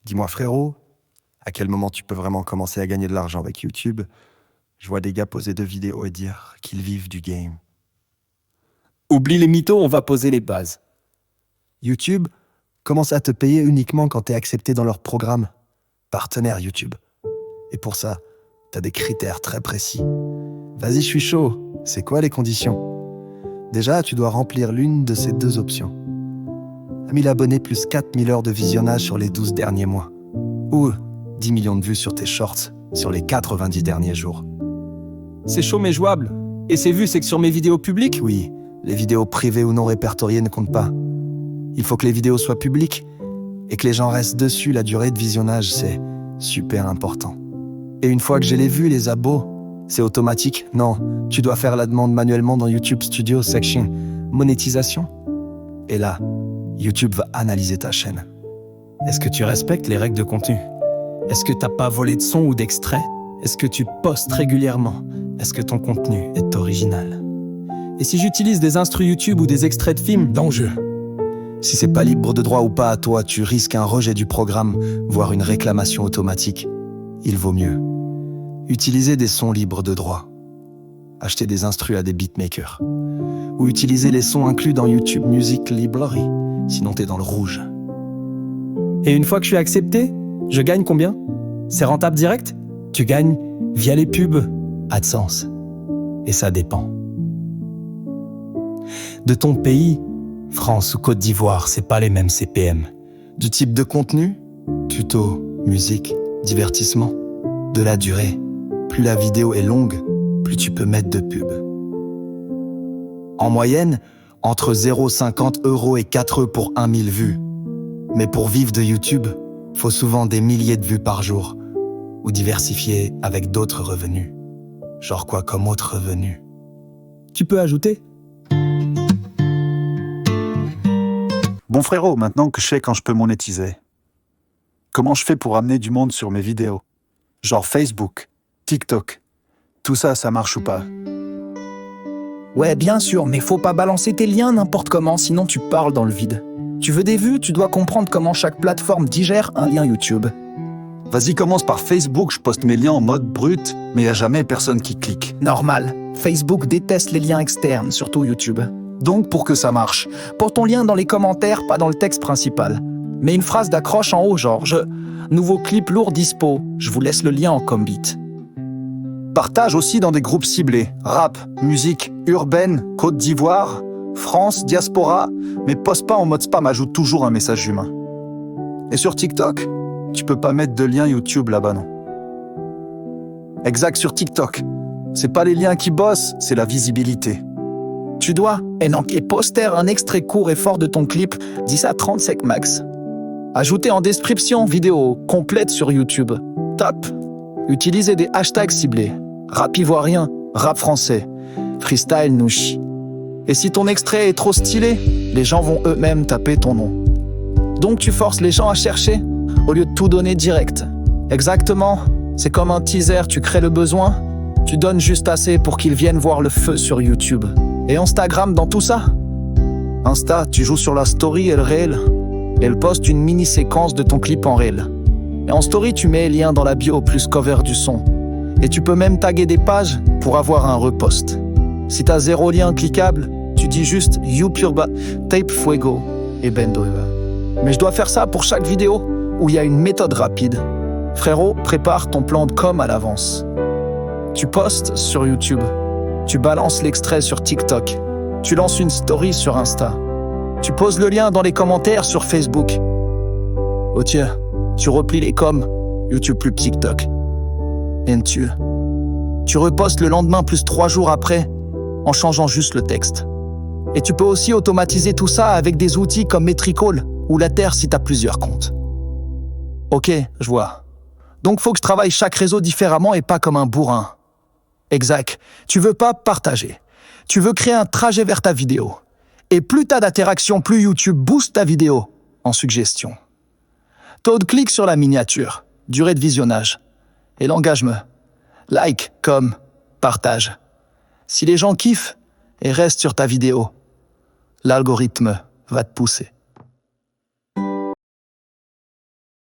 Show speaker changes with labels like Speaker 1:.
Speaker 1: Dis-moi frérot, à quel moment tu peux vraiment commencer à gagner de l'argent avec YouTube? Je vois des gars poser 2 vidéos et dire qu'ils vivent du game.
Speaker 2: Oublie les mythos, on va poser les bases.
Speaker 1: YouTube commence à te payer uniquement quand t'es accepté dans leur programme. Partenaire YouTube. Et pour ça, t'as des critères très précis. Vas-y, je suis chaud. C'est quoi les conditions? Déjà, tu dois remplir l'une de ces 2 options. 1000 abonnés plus 4000 heures de visionnage sur les 12 derniers mois. Ou 10 millions de vues sur tes shorts sur les 90 derniers jours.
Speaker 2: C'est chaud mais jouable. Et c'est vu, c'est que sur mes vidéos publiques,
Speaker 1: Oui, les vidéos privées ou non répertoriées ne comptent pas. Il faut que les vidéos soient publiques et que les gens restent dessus. La durée de visionnage, c'est super important. Et une fois que j'ai les vues, les abos, c'est automatique. Non, tu dois faire la demande manuellement dans YouTube Studio Section Monétisation. Et là, YouTube va analyser ta chaîne.
Speaker 2: est-ce que tu respectes les règles de contenu? Est-ce que t'as pas volé de son ou d'extrait? Est-ce que tu postes régulièrement? Est-ce que ton contenu est original? Et si j'utilise des instrus YouTube ou des extraits de films, danger.
Speaker 1: Si c'est pas libre de droit ou pas à toi, tu risques un rejet du programme, voire une réclamation automatique. Il vaut mieux utiliser des sons libres de droit, acheter des instrus à des beatmakers, ou utiliser les sons inclus dans YouTube Music Library, sinon t'es dans le rouge.
Speaker 2: Et une fois que je suis accepté, je gagne combien? C'est rentable direct? Tu gagnes via les pubs, AdSense. Et ça dépend. De ton pays, France ou Côte d'Ivoire, c'est pas les mêmes CPM.
Speaker 1: Du type de contenu, tuto, musique, divertissement, de la durée. Plus la vidéo est longue, plus tu peux mettre de pub. En moyenne, entre 0,50 € et 4 € pour 1000 vues. Mais pour vivre de YouTube, faut souvent des milliers de vues par jour, ou diversifier avec d'autres revenus. Genre quoi comme autre revenu?
Speaker 2: Tu peux ajouter?
Speaker 3: Bon frérot, maintenant que je sais quand je peux monétiser, comment je fais pour amener du monde sur mes vidéos? Genre Facebook, TikTok, tout ça, ça marche ou pas?
Speaker 4: Ouais, bien sûr, mais faut pas balancer tes liens n'importe comment, sinon tu parles dans le vide. Tu veux des vues, tu dois comprendre comment chaque plateforme digère un lien YouTube.
Speaker 3: Vas-y, commence par Facebook, je poste mes liens en mode brut, mais y a jamais personne qui clique.
Speaker 4: Normal, Facebook déteste les liens externes, surtout YouTube.
Speaker 3: Donc pour que ça marche,
Speaker 4: Pour ton lien dans les commentaires, pas dans le texte principal. Mais une phrase d'accroche en haut, genre nouveau clip lourd dispo, je vous laisse le lien en combit.
Speaker 3: partage aussi dans des groupes ciblés, rap, musique, urbaine, Côte d'Ivoire, France, diaspora, mais poste pas en mode spam, ajoute toujours un message humain. Et sur TikTok, tu peux pas mettre de lien YouTube là-bas, non. Exact, sur TikTok. C'est pas les liens qui bossent, c'est la visibilité.
Speaker 4: Tu dois, et non, et poster un extrait court et fort de ton clip, 10 à 30 secondes max. Ajouter en description vidéo complète sur YouTube. Top. Utiliser des hashtags ciblés. Rap ivoirien, rap français, freestyle nouchi. Et si ton extrait est trop stylé, les gens vont eux-mêmes taper ton nom. Donc tu forces les gens à chercher, au lieu de tout donner direct. Exactement, c'est comme un teaser, tu crées le besoin, tu donnes juste assez pour qu'ils viennent voir le feu sur YouTube. Et Instagram dans tout ça? Insta, tu joues sur la story et le réel. Elle poste une mini-séquence de ton clip en réel. Et en story, tu mets les liens dans la bio plus cover du son. Et tu peux même taguer des pages pour avoir un repost. Si t'as 0 lien cliquable, tu dis juste YouPurba, Tape Fuego et Bendo. Mais je dois faire ça pour chaque vidéo où il y a une méthode rapide. Frérot, prépare ton plan de com à l'avance. Tu postes sur YouTube. Tu balances l'extrait sur TikTok. Tu lances une story sur Insta. Tu poses le lien dans les commentaires sur Facebook. Oh tiens, tu replies les coms, YouTube plus TikTok. Et tu repostes le lendemain plus 3 jours après, en changeant juste le texte. Et tu peux aussi automatiser tout ça avec des outils comme Metrical ou Later si t'as plusieurs comptes. Ok, je vois. Donc faut que je travaille chaque réseau différemment et pas comme un bourrin. Exact. Tu veux pas partager. Tu veux créer un trajet vers ta vidéo. Et plus t'as d'interactions, plus YouTube booste ta vidéo en suggestion. Taux de clic sur la miniature, durée de visionnage et l'engagement. Like, comme, partage. Si les gens kiffent et restent sur ta vidéo, l'algorithme va te pousser.